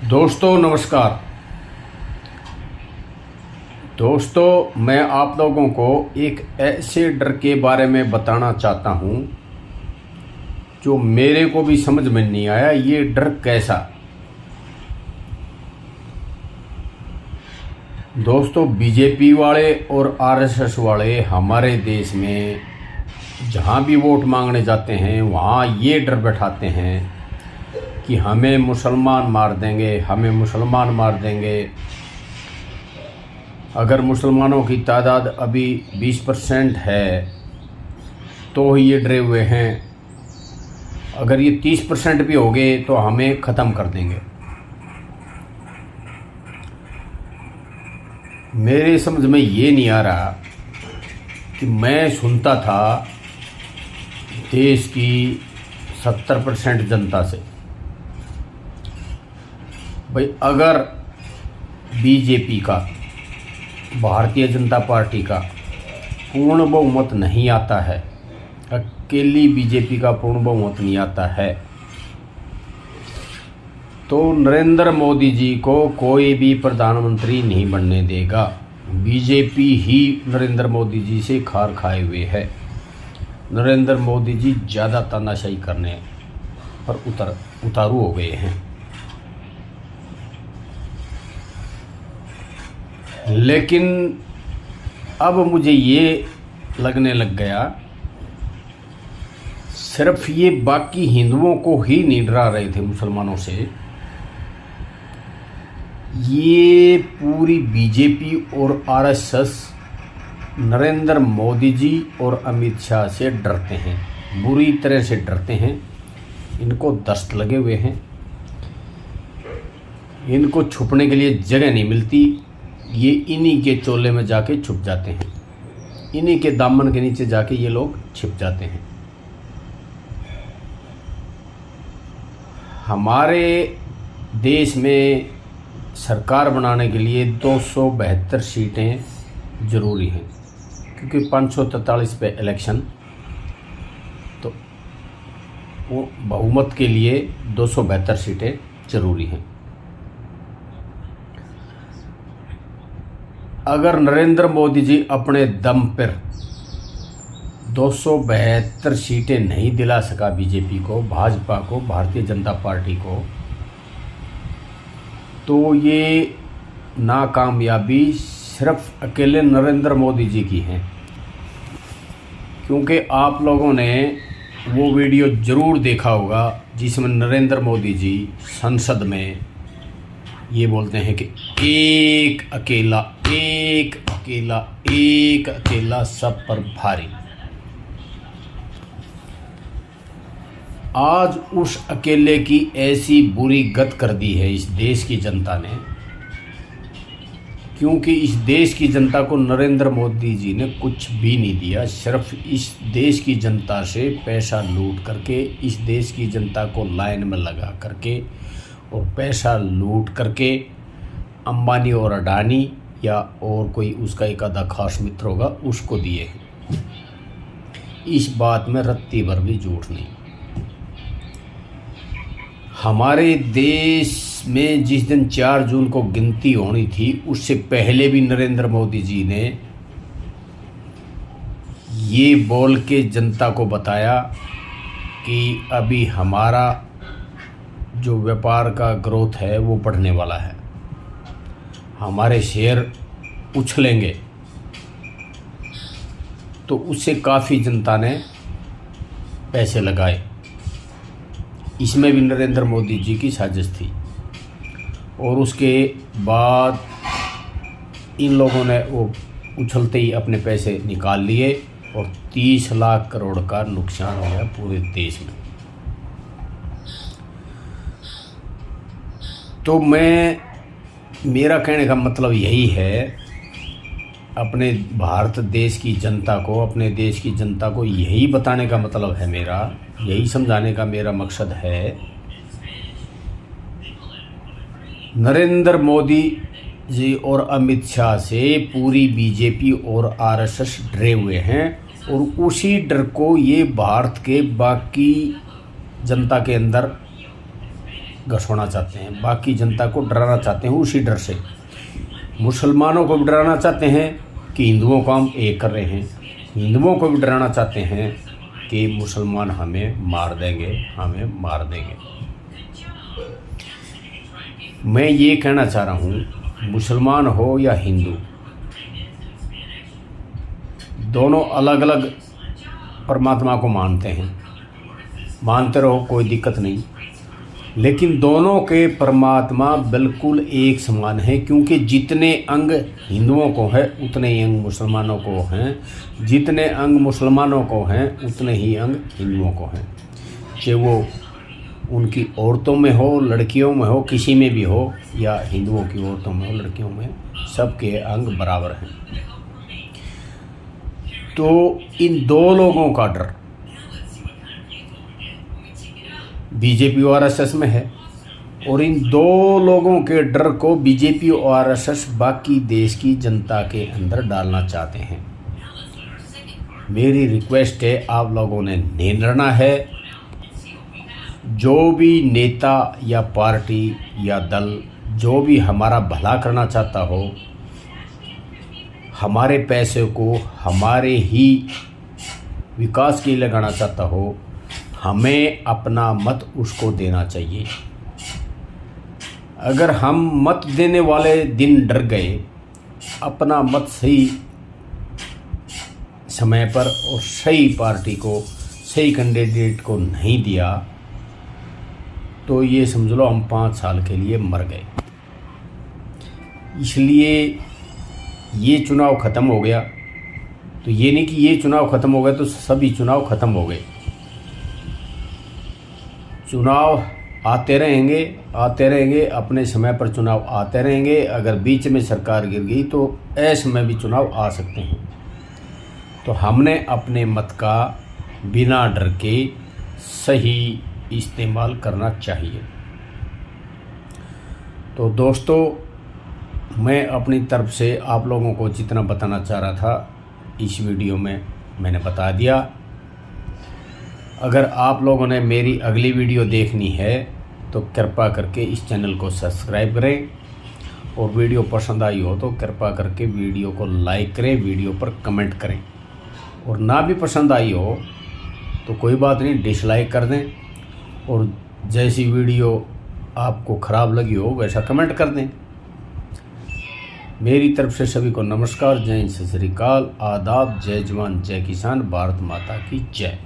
दोस्तों नमस्कार। दोस्तों मैं आप लोगों को एक ऐसे डर के बारे में बताना चाहता हूँ जो मेरे को भी समझ में नहीं आया। ये डर कैसा? दोस्तों बीजेपी वाले और आरएसएस वाले हमारे देश में जहाँ भी वोट मांगने जाते हैं वहाँ ये डर बैठाते हैं कि हमें मुसलमान मार देंगे, हमें मुसलमान मार देंगे। अगर मुसलमानों की तादाद अभी 20% है तो ये डरे हुए हैं, अगर ये 30% भी हो गए तो हमें ख़त्म कर देंगे। मेरे समझ में ये नहीं आ रहा कि मैं सुनता था देश की 70% जनता से, भाई अगर बीजेपी का, भारतीय जनता पार्टी का पूर्ण बहुमत नहीं आता है, अकेली बीजेपी का पूर्ण बहुमत नहीं आता है, तो नरेंद्र मोदी जी को कोई भी प्रधानमंत्री नहीं बनने देगा। बीजेपी ही नरेंद्र मोदी जी से खार खाए हुए है। नरेंद्र मोदी जी ज़्यादा तानाशाही करने पर उतारू हो गए हैं। लेकिन अब मुझे ये लगने लग गया, सिर्फ ये बाकी हिंदुओं को ही नहीं डरा रहे थे मुसलमानों से, ये पूरी बीजेपी और आरएसएस नरेंद्र मोदी जी और अमित शाह से डरते हैं, बुरी तरह से डरते हैं। इनको दस्त लगे हुए हैं, इनको छुपने के लिए जगह नहीं मिलती। ये इन्हीं के चोले में जाके छुप जाते हैं, इन्हीं के दामन के नीचे जाके ये लोग छिप जाते हैं। हमारे देश में सरकार बनाने के लिए 272 सीटें ज़रूरी हैं, क्योंकि 543 पे इलेक्शन, तो वो बहुमत के लिए 272 सीटें ज़रूरी हैं। अगर नरेंद्र मोदी जी अपने दम पर 272 सीटें नहीं दिला सका बीजेपी को, भाजपा को, भारतीय जनता पार्टी को, तो ये नाकामयाबी सिर्फ अकेले नरेंद्र मोदी जी की है। क्योंकि आप लोगों ने वो वीडियो ज़रूर देखा होगा जिसमें नरेंद्र मोदी जी संसद में ये बोलते हैं कि एक अकेला, एक अकेला, एक अकेला सब पर भारी। आज उस अकेले की ऐसी बुरी गत कर दी है इस देश की जनता ने, क्योंकि इस देश की जनता को नरेंद्र मोदी जी ने कुछ भी नहीं दिया। सिर्फ इस देश की जनता से पैसा लूट करके, इस देश की जनता को लाइन में लगा करके और पैसा लूट करके अंबानी और अडानी या और कोई उसका एक आधा खास मित्र होगा उसको दिए हैं। इस बात में रत्ती भर भी झूठ नहीं। हमारे देश में जिस दिन 4 जून को गिनती होनी थी, उससे पहले भी नरेंद्र मोदी जी ने ये बोल के जनता को बताया कि अभी हमारा जो व्यापार का ग्रोथ है वो बढ़ने वाला है, हमारे शेयर उछलेंगे। तो उससे काफ़ी जनता ने पैसे लगाए। इसमें भी नरेंद्र मोदी जी की साजिश थी। और उसके बाद इन लोगों ने वो उछलते ही अपने पैसे निकाल लिए और 30 लाख करोड़ का नुकसान हो गया पूरे देश में। तो मेरा कहने का मतलब यही है, अपने भारत देश की जनता को, अपने देश की जनता को यही बताने का मतलब है मेरा, यही समझाने का मेरा मकसद है, नरेंद्र मोदी जी और अमित शाह से पूरी बीजेपी और आरएसएस डरे हुए हैं। और उसी डर को ये भारत के बाकी जनता के अंदर घसोना चाहते हैं, बाकी जनता को डराना चाहते हैं। उसी डर से मुसलमानों को भी डराना चाहते हैं कि हिंदुओं को हम एक कर रहे हैं, हिंदुओं को भी डराना चाहते हैं कि मुसलमान हमें मार देंगे, हमें मार देंगे। मैं ये कहना चाह रहा हूँ, मुसलमान हो या हिंदू, दोनों अलग अलग परमात्मा को मानते हैं, मानते रहो, कोई दिक्कत नहीं, लेकिन दोनों के परमात्मा बिल्कुल एक समान है, क्योंकि जितने अंग हिंदुओं को है उतने ही अंग मुसलमानों को हैं, जितने अंग मुसलमानों को हैं उतने ही अंग हिंदुओं को हैं, चाहे वो उनकी औरतों में हो, लड़कियों में हो, किसी में भी हो, या हिंदुओं की औरतों में हो, लड़कियों में, सबके अंग बराबर हैं। तो इन दो लोगों का डर बीजेपी और आरएसएस में है, और इन दो लोगों के डर को बीजेपी और आरएसएस बाकी देश की जनता के अंदर डालना चाहते हैं। मेरी रिक्वेस्ट है, आप लोगों ने निर्णय है, जो भी नेता या पार्टी या दल जो भी हमारा भला करना चाहता हो, हमारे पैसे को हमारे ही विकास के लिए लगाना चाहता हो, हमें अपना मत उसको देना चाहिए। अगर हम मत देने वाले दिन डर गए, अपना मत सही समय पर और सही पार्टी को, सही कैंडिडेट को नहीं दिया, तो ये समझ लो हम 5 साल के लिए मर गए। इसलिए ये चुनाव ख़त्म हो गया, तो ये नहीं कि ये चुनाव ख़त्म हो गया तो सभी चुनाव ख़त्म हो गए। चुनाव आते रहेंगे, अपने समय पर चुनाव आते रहेंगे। अगर बीच में सरकार गिर गई तो ऐसे में भी चुनाव आ सकते हैं। तो हमने अपने मत का बिना डर के सही इस्तेमाल करना चाहिए। तो दोस्तों, मैं अपनी तरफ से आप लोगों को जितना बताना चाह रहा था इस वीडियो में मैंने बता दिया। अगर आप लोगों ने मेरी अगली वीडियो देखनी है तो कृपा करके इस चैनल को सब्सक्राइब करें, और वीडियो पसंद आई हो तो कृपा करके वीडियो को लाइक करें, वीडियो पर कमेंट करें, और ना भी पसंद आई हो तो कोई बात नहीं, डिसलाइक कर दें, और जैसी वीडियो आपको ख़राब लगी हो वैसा कमेंट कर दें। मेरी तरफ से सभी को नमस्कार, जय हिंद, सत श्री अकाल, आदाब, जय जवान, जय किसान, भारत माता की जय।